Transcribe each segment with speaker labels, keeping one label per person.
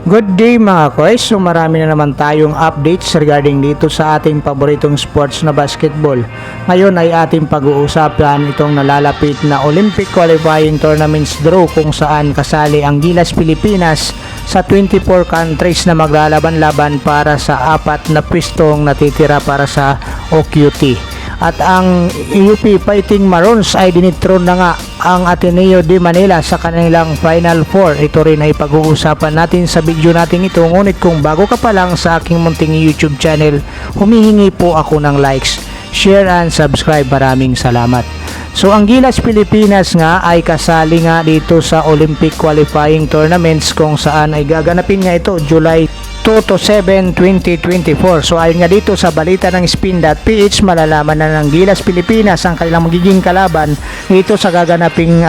Speaker 1: Good day mga koys, so marami na naman tayong updates regarding dito sa ating paboritong sports na basketball. Ngayon ay ating pag-uusapan itong nalalapit na Olympic qualifying tournaments draw kung saan kasali ang Gilas Pilipinas sa 24 countries na maglalaban-laban para sa apat na pwestong natitira para sa OQT. At ang UP Fighting Maroons ay dinitron na nga ang Ateneo de Manila sa kanilang Final Four. Ito rin ay pag-uusapan natin sa video natin ito. Ngunit kung bago ka pa lang sa aking munting YouTube channel, humihingi po ako ng likes, share and subscribe. Maraming salamat. So ang Gilas Pilipinas nga ay kasali nga dito sa Olympic qualifying tournaments kung saan ay gaganapin nga ito July 2 to 7, 2024. So ayon nga dito sa balita ng Spin.ph, malalaman na ng Gilas Pilipinas ang kanilang magiging kalaban dito sa gaganaping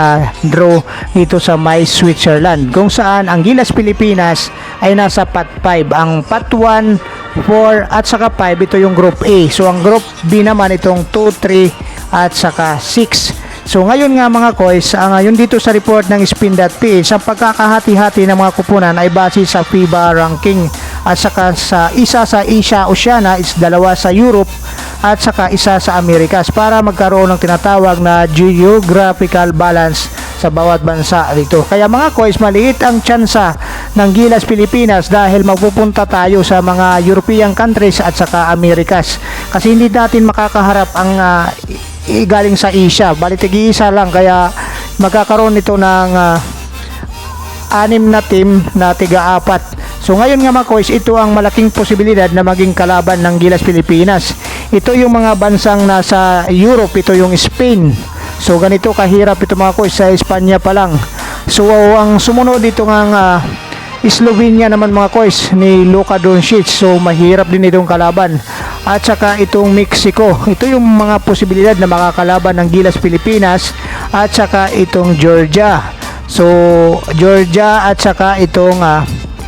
Speaker 1: draw dito sa May Switzerland, kung saan ang Gilas Pilipinas ay nasa pot 5. Ang pot 1, 4 at saka 5 ito yung group A. So ang group B naman itong 2, 3 at saka 6. So ngayon nga mga koys, ngayon dito sa report ng Spin.ph, ang pagkakahati-hati ng mga kupunan ay base sa FIBA ranking at saka sa isa sa Asia Oceania, is dalawa sa Europe at saka isa sa Americas para magkaroon ng tinatawag na geographical balance sa bawat bansa dito. Kaya mga koys, maliit ang tsansa ng Gilas Pilipinas dahil magpupunta tayo sa mga European countries at saka Americas, kasi hindi natin makakaharap ang galing sa Asia. Bali tig-isa lang, kaya magkakaroon ito ng 6 na team na tiga-4. So ngayon nga mga koys, ito ang malaking posibilidad na maging kalaban ng Gilas Pilipinas. Ito yung mga bansang nasa Europe, ito yung Spain. So ganito kahirap ito mga koys, sa Espanya pa lang. So ang sumunod dito nga Slovenia naman mga koys ni Luka Doncic. So mahirap din itong kalaban. At saka itong Mexico. Ito yung mga posibilidad na makakalaban ng Gilas Pilipinas. At saka itong Georgia. So Georgia at saka itong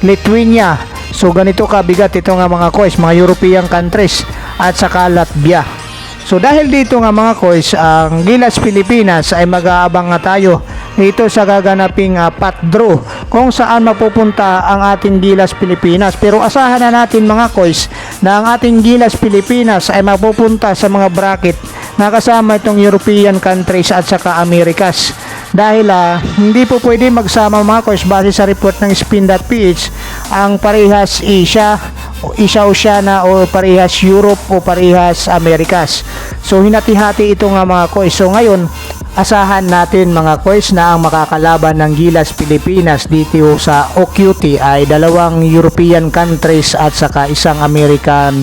Speaker 1: Lithuania. So ganito kabigat ito nga mga koys, mga European countries at saka Latvia. So dahil dito nga mga koys, ang Gilas Pilipinas ay mag-aabang nga tayo dito sa gaganaping pot draw kung saan mapupunta ang ating Gilas Pilipinas. Pero asahan na natin mga koys na ang ating Gilas Pilipinas ay mapupunta sa mga bracket na kasama itong European countries at saka Americas. Dahil hindi po pwede magsama mga koys base sa report ng Spin.ph ang parehas Asia Oceania o parehas Europe o parehas Americas. So hinati-hati ito nga mga koys. So ngayon, asahan natin mga koys na ang makakalaban ng Gilas Pilipinas dito sa OQT ay 2 European countries at saka 1 American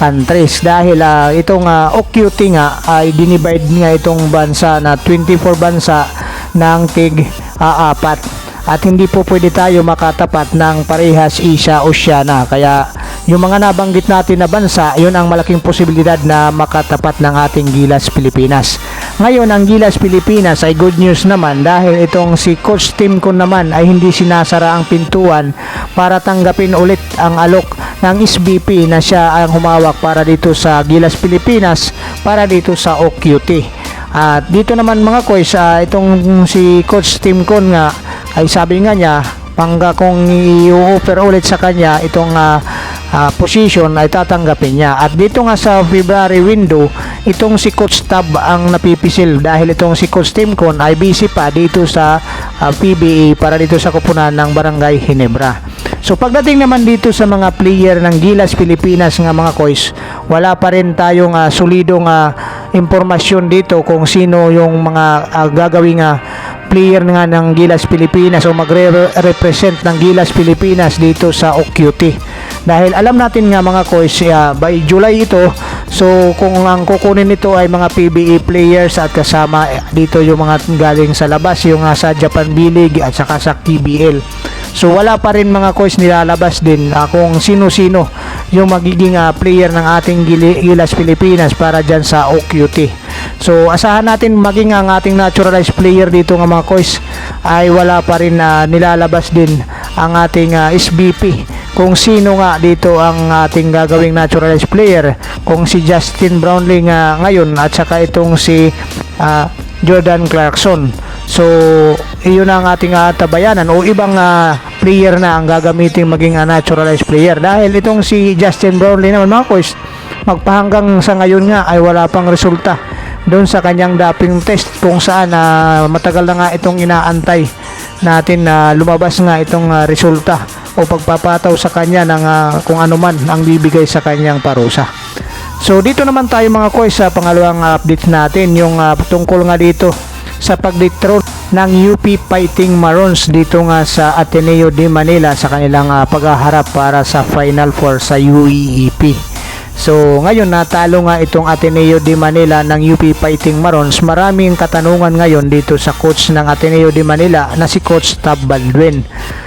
Speaker 1: countries. Dahil itong OQT nga ay dinivide nga itong bansa na 24 bansa ng tig-4. At hindi po pwede tayo makatapat ng parehas Asia Oceania. Kaya yung mga nabanggit natin na bansa, yun ang malaking posibilidad na makatapat ng ating Gilas Pilipinas. Ngayon, ang Gilas Pilipinas ay good news naman dahil itong si Coach Tim Con naman ay hindi sinasara ang pintuan para tanggapin ulit ang alok ng SBP na siya ang humawak para dito sa Gilas Pilipinas para dito sa OQT. At dito naman mga koys, itong si Coach Tim Con nga ay sabi nga niya, pangga kung i-offer ulit sa kanya itong position ay tatanggapin niya. At dito nga sa February window, itong si Coach Tab ang napipisil dahil itong si Coach Tim Con ay busy pa dito sa PBA para dito sa kupunan ng Barangay Ginebra. So pagdating naman dito sa mga player ng Gilas Pilipinas nga mga koys, wala pa rin tayong solidong impormasyon dito kung sino yung mga gagawing player nga ng Gilas Pilipinas o magre-represent ng Gilas Pilipinas dito sa OQT. Dahil alam natin nga mga koys, by July ito, so kung ang kukunin nito ay mga PBA players at kasama dito yung mga galing sa labas, yung sa Japan B-League at saka sa KBL. So wala pa rin mga koys, nilalabas din kung sino-sino yung magiging player ng ating Gilas Pilipinas para dyan sa OQT. So asahan natin maging ang ating naturalized player dito nga mga koys ay wala pa rin nilalabas din ang ating SBP kung sino nga dito ang ating gagawing naturalized player, kung si Justin Brownlee ngayon at saka itong si Jordan Clarkson. So iyon ang ating tabayanan o ibang player na ang gagamitin maging naturalized player. Dahil itong si Justin Brownlee naman mga kois, magpahanggang sa ngayon nga ay wala pang resulta doon sa kanyang doping test, kung saan matagal na nga itong inaantay natin na lumabas nga itong resulta o pagpapataw sa kanya ng kung ano man ang bibigay sa kanyang parusa. So dito naman tayo mga kois sa pangalawang update natin, yung tungkol nga dito sa pagdethrone ng UP Fighting Maroons dito nga sa Ateneo de Manila sa kanilang paghaharap para sa Final Four sa UEEP. So ngayon natalo nga itong Ateneo de Manila ng UP Fighting Maroons. Maraming katanungan ngayon dito sa coach ng Ateneo de Manila na si Coach Tab Baldwin.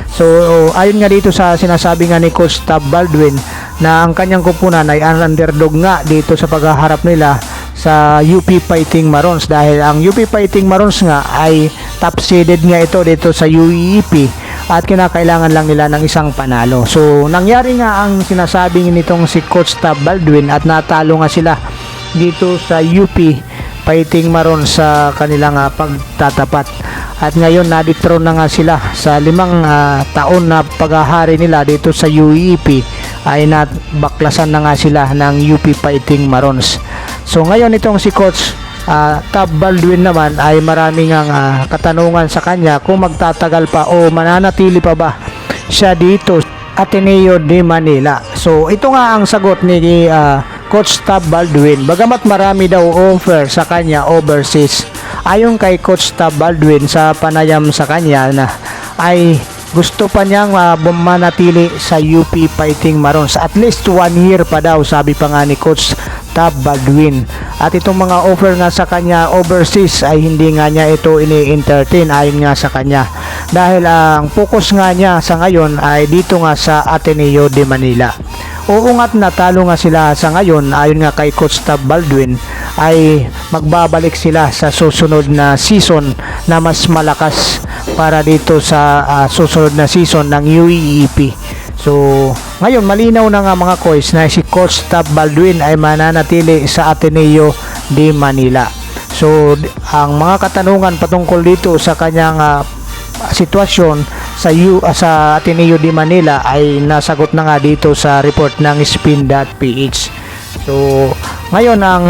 Speaker 1: So ayon nga dito sa sinasabi nga ni Coach Tab Baldwin na ang kanyang kupunan ay ang underdog nga dito sa paghaharap nila sa UP Fighting Maroons, dahil ang UP Fighting Maroons nga ay top seeded nga ito dito sa UEEP at kinakailangan lang nila ng isang panalo. So nangyari nga ang sinasabi nitong si Coach Tab Baldwin at natalo nga sila dito sa UP Fighting Maroons sa kanilang pagtatapat. At ngayon na-dethrone na nga sila sa 5 taon na paghahari nila dito sa UEEP, ay nabaklasan na nga sila ng UP Fighting Maroons. So ngayon itong si Coach Tab Baldwin naman ay maraming katanungan sa kanya kung magtatagal pa o mananatili pa ba siya dito Ateneo de Manila. So ito nga ang sagot ni Coach Tab Baldwin. Bagamat marami daw offer sa kanya overseas, ayon kay Coach Tab Baldwin sa panayam sa kanya na ay gusto pa niyang manatili sa UP Fighting Maroons at least 1 year pa daw, sabi pa nga ni Coach Tab Baldwin. At itong mga offer nga sa kanya overseas ay hindi nga niya ito ini-entertain ayon nga sa kanya, dahil ang focus nga niya sa ngayon ay dito nga sa Ateneo de Manila. Oo nga't natalo nga sila sa ngayon, ayon nga kay Coach Tab Baldwin ay magbabalik sila sa susunod na season na mas malakas para dito sa susunod na season ng UEEP. So ngayon malinaw na nga mga kois na si Coach Tab Baldwin ay mananatili sa Ateneo de Manila. So ang mga katanungan patungkol dito sa kanyang sitwasyon sa Ateneo de Manila ay nasagot na nga dito sa report ng Spin.ph. So ngayon ang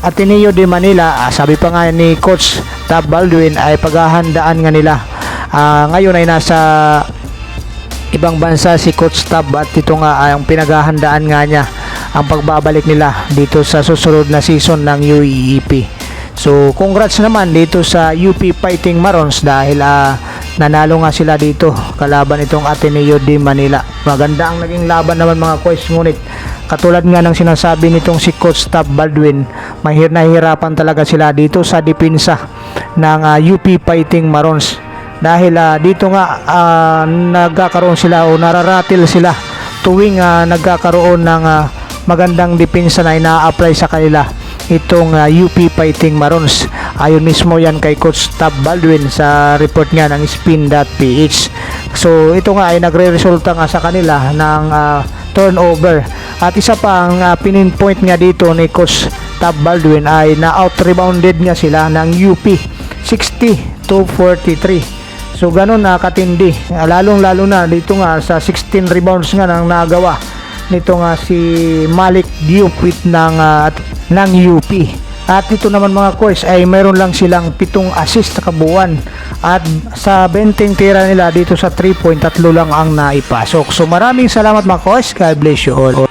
Speaker 1: Ateneo de Manila, sabi pa nga ni Coach Tab Baldwin ay paghahandaan nga nila. Ngayon ay nasa ibang bansa si Coach Tab at ito nga ay ang pinaghahandaan nga niya ang pagbabalik nila dito sa susunod na season ng UEEP. So congrats naman dito sa UP Fighting Maroons dahil nanalo nga sila dito kalaban itong Ateneo de Manila. Maganda ang naging laban naman mga kois, ngunit katulad nga ng sinasabi nitong si Coach Tab Baldwin, nahihirapan talaga sila dito sa depensa ng UP Fighting Maroons. Dahil dito nga nagkakaroon sila o nararatil sila tuwing nagkakaroon ng magandang depensa na ina-apply sa kanila itong UP Fighting Maroons. Ayon mismo yan kay Coach Tab Baldwin sa report nga ng Spin.ph. So ito nga ay nagre-resulta nga sa kanila ng turnover. At isa pang pininpoint nga dito ni Coach Tab Baldwin ay na-out-rebounded nga sila ng UP 60-43. So ganun katindi, lalong-lalo na dito nga sa 16 rebounds nga nang nagawa nito nga si Malik Diop ng UP. At ito naman mga kois ay mayroon lang silang 7 assist na kabuuan at sa 20 tira nila dito sa 3 point 3 lang ang naipasok. So maraming salamat mga kois, God bless you all.